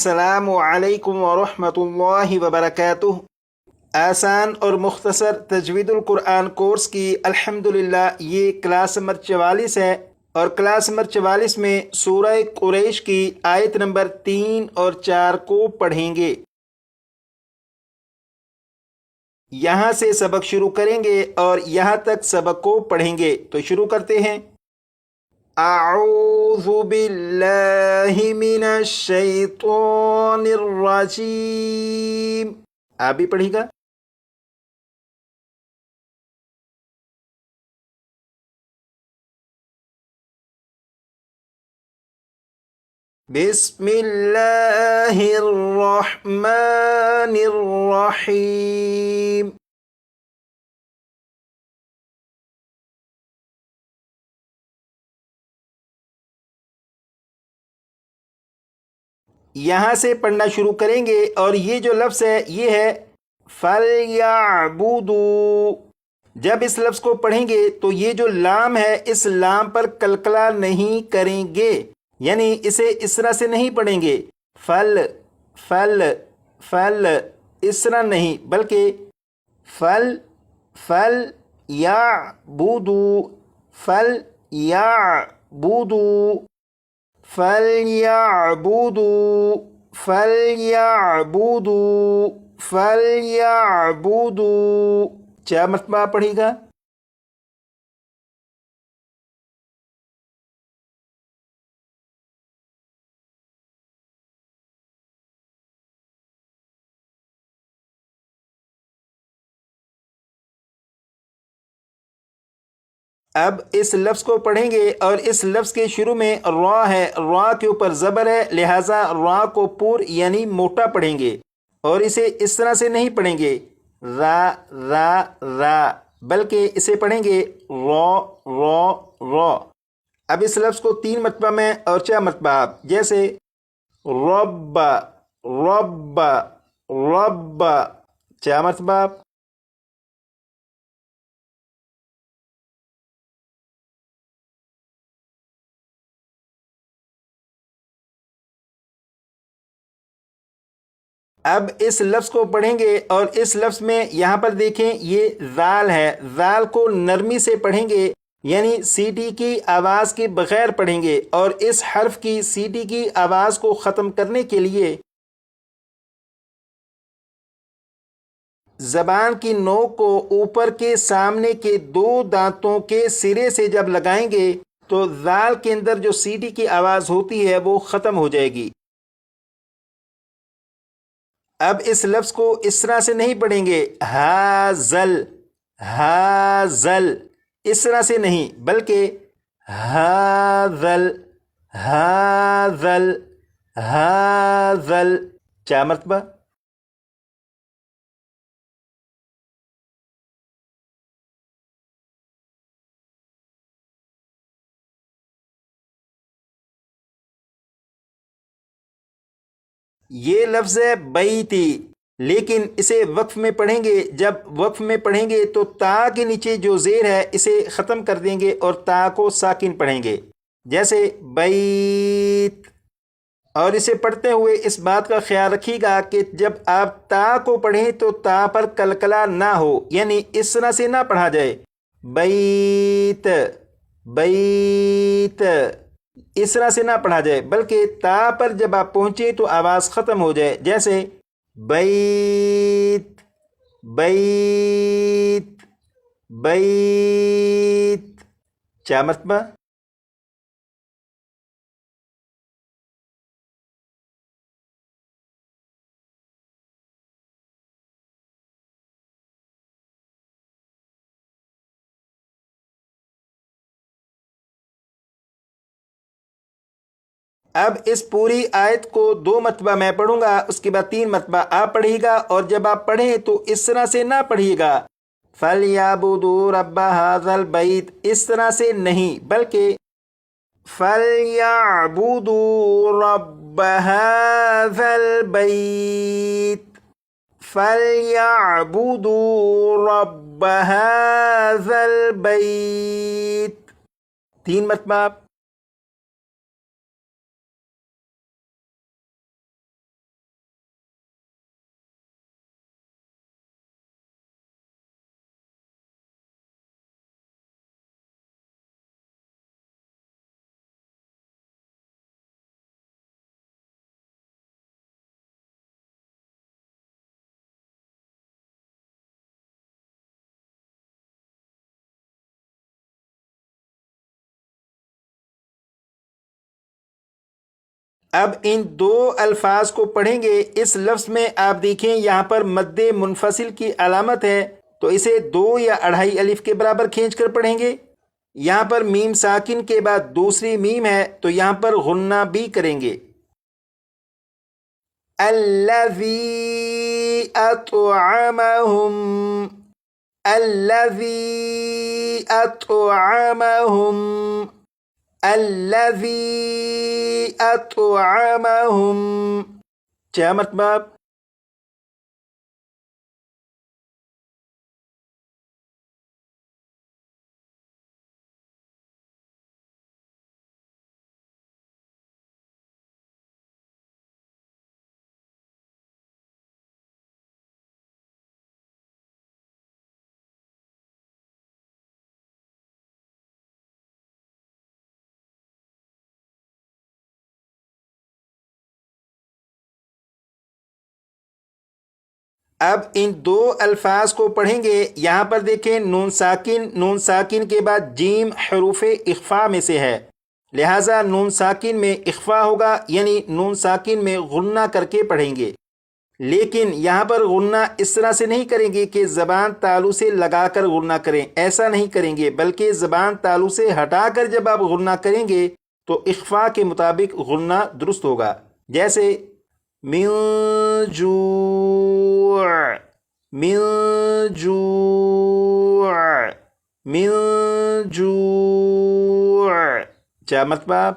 السلام علیکم ورحمۃ اللہ وبرکاتہ۔ آسان اور مختصر تجوید القرآن کورس کی الحمدللہ یہ کلاس نمبر 44 ہے، اور کلاس نمبر 44 میں سورہ قریش کی آیت نمبر 3 اور 4 کو پڑھیں گے۔ یہاں سے سبق شروع کریں گے اور یہاں تک سبق کو پڑھیں گے، تو شروع کرتے ہیں۔ اعوذ باللہ من الشیطان الرجیم۔ آپ بھی پڑھیے گا۔ بسم اللہ الرحمن الرحیم۔ یہاں سے پڑھنا شروع کریں گے، اور یہ جو لفظ ہے یہ ہے فَلْيَعْبُدُوا۔ جب اس لفظ کو پڑھیں گے تو یہ جو لام ہے اس لام پر قلقلہ نہیں کریں گے، یعنی اسے اس طرح سے نہیں پڑھیں گے فل فل فل، اس طرح نہیں، بلکہ فل فل یا بودو فل یا بودو فَلْيَعْبُدُوا فَلْيَعْبُدُوا فَلْيَعْبُدُوا۔ 4 مرتبہ پڑھے گا۔ اب اس لفظ کو پڑھیں گے، اور اس لفظ کے شروع میں را ہے، را کے اوپر زبر ہے، لہٰذا را کو پور یعنی موٹا پڑھیں گے، اور اسے اس طرح سے نہیں پڑھیں گے را را را، بلکہ اسے پڑھیں گے را را را۔ اب اس لفظ کو 3 مرتبہ میں اور 4 مرتبہ، جیسے رب رب رب، 4 مرتبہ۔ اب اس لفظ کو پڑھیں گے، اور اس لفظ میں یہاں پر دیکھیں یہ ذال ہے، ذال کو نرمی سے پڑھیں گے، یعنی سی ٹی کی آواز کے بغیر پڑھیں گے، اور اس حرف کی سی ٹی کی آواز کو ختم کرنے کے لیے زبان کی نوک کو اوپر کے سامنے کے 2 دانتوں کے سرے سے جب لگائیں گے تو ذال کے اندر جو سی ٹی کی آواز ہوتی ہے وہ ختم ہو جائے گی۔ اب اس لفظ کو اس طرح سے نہیں پڑھیں گے ہازل ہازل، اس طرح سے نہیں، بلکہ ہاذل ہاذل ہاذل، 4 مرتبہ۔ یہ لفظ ہے بیتی، لیکن اسے وقف میں پڑھیں گے۔ جب وقف میں پڑھیں گے تو تا کے نیچے جو زیر ہے اسے ختم کر دیں گے اور تا کو ساکن پڑھیں گے، جیسے بیت۔ اور اسے پڑھتے ہوئے اس بات کا خیال رکھیے گا کہ جب آپ تا کو پڑھیں تو تا پر قلقلہ نہ ہو، یعنی اس طرح سے نہ پڑھا جائے بیت بیت، اس طرح سے نہ پڑھا جائے، بلکہ تا پر جب آپ پہنچیں تو آواز ختم ہو جائے، جیسے بیت بیت بیت، 4 مرتبہ۔ اب اس پوری آیت کو 2 مرتبہ میں پڑھوں گا، اس کے بعد 3 مرتبہ آپ پڑھیے گا، اور جب آپ پڑھیں تو اس طرح سے نہ پڑھیے گا فَلْيَعْبُدُوا رَبَّ هَذَا الْبَيْتِ، اس طرح سے نہیں، بلکہ فَلْيَعْبُدُوا رَبَّ هَذَا الْبَيْتِ فَلْيَعْبُدُوا رَبَّ هَذَا الْبَيْتِ، 3 مرتبہ۔ اب ان دو الفاظ کو پڑھیں گے. اس لفظ میں آپ دیکھیں یہاں پر مد منفصل کی علامت ہے تو اسے 2 یا 2.5 الف کے برابر کھینچ کر پڑھیں گے. یہاں پر میم ساکن کے بعد دوسری میم ہے تو یہاں پر غنہ بھی کریں گے. الذی اطعمہم، الذی اطعمہم، الذی اطعمہم. کیا مطلب؟ اب ان دو الفاظ کو پڑھیں گے. یہاں پر دیکھیں نون ساکن کے بعد جیم حروف اخفا میں سے ہے، لہٰذا نون ساکن میں اخفا ہوگا، یعنی نون ساکن میں غنہ کر کے پڑھیں گے. لیکن یہاں پر غنہ اس طرح سے نہیں کریں گے کہ زبان تالو سے لگا کر غنہ کریں، ایسا نہیں کریں گے، بلکہ زبان تالو سے ہٹا کر جب آپ غنہ کریں گے تو اخفا کے مطابق غنہ درست ہوگا. جیسے من جوع، من جوع، من جوع. کیا مطلب؟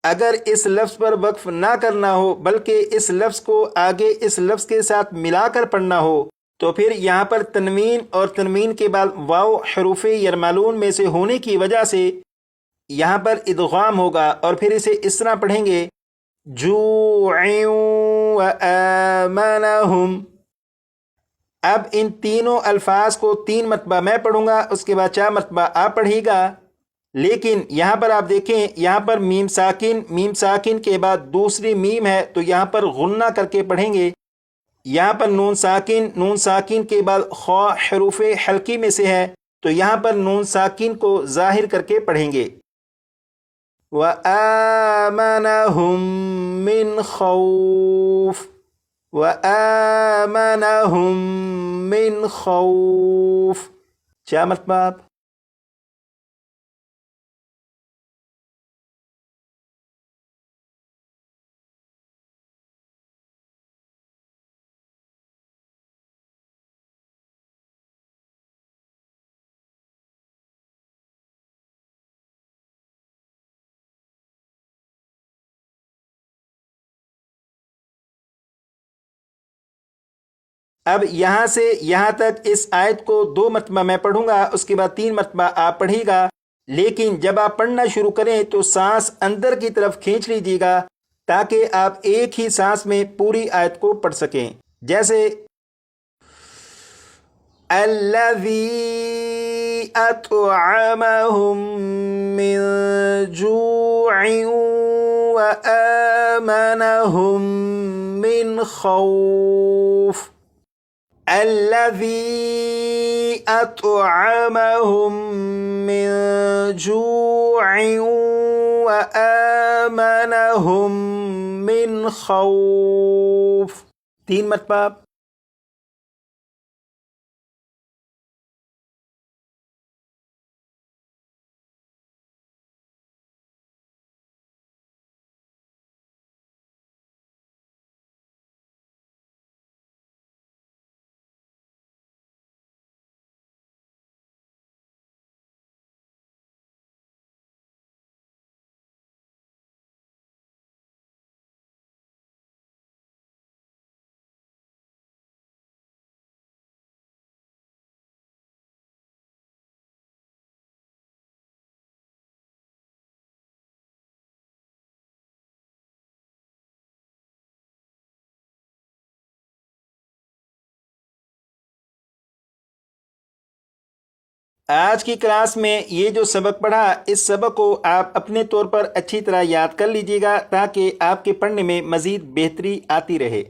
اگر اس لفظ پر وقف نہ کرنا ہو بلکہ اس لفظ کو آگے اس لفظ کے ساتھ ملا کر پڑھنا ہو تو پھر یہاں پر تنوین اور تنوین کے بعد واو حروف یرملون میں سے ہونے کی وجہ سے یہاں پر ادغام ہوگا، اور پھر اسے اس طرح پڑھیں گے جوع و آمنہم. اب ان تینوں الفاظ کو 3 مرتبہ میں پڑھوں گا، اس کے بعد 4 مرتبہ آپ پڑھیے گا. لیکن یہاں پر آپ دیکھیں یہاں پر میم ساکن کے بعد دوسری میم ہے تو یہاں پر غنہ کر کے پڑھیں گے. یہاں پر نون ساکن کے بعد خا حروف حلقی میں سے ہے تو یہاں پر نون ساکن کو ظاہر کر کے پڑھیں گے. وَآمَنَهُم مِّنْ خَوْفٍ، وَآمَنَهُم مِّنْ خَوْفٍ. کیا مطلب؟ اب یہاں سے یہاں تک اس آیت کو 2 مرتبہ میں پڑھوں گا، اس کے بعد 3 مرتبہ آپ پڑھیے گا. لیکن جب آپ پڑھنا شروع کریں تو سانس اندر کی طرف کھینچ لیجیے گا تاکہ آپ ایک ہی سانس میں پوری آیت کو پڑھ سکیں. جیسے الذی اطعمہم من جوع و آمنہم من خوف. الذي أطعمهم من جوع وآمنهم من خوف. 3 مرتبہ. آج کی کلاس میں یہ جو سبق پڑھا اس سبق کو آپ اپنے طور پر اچھی طرح یاد کر لیجئے گا تاکہ آپ کے پڑھنے میں مزید بہتری آتی رہے۔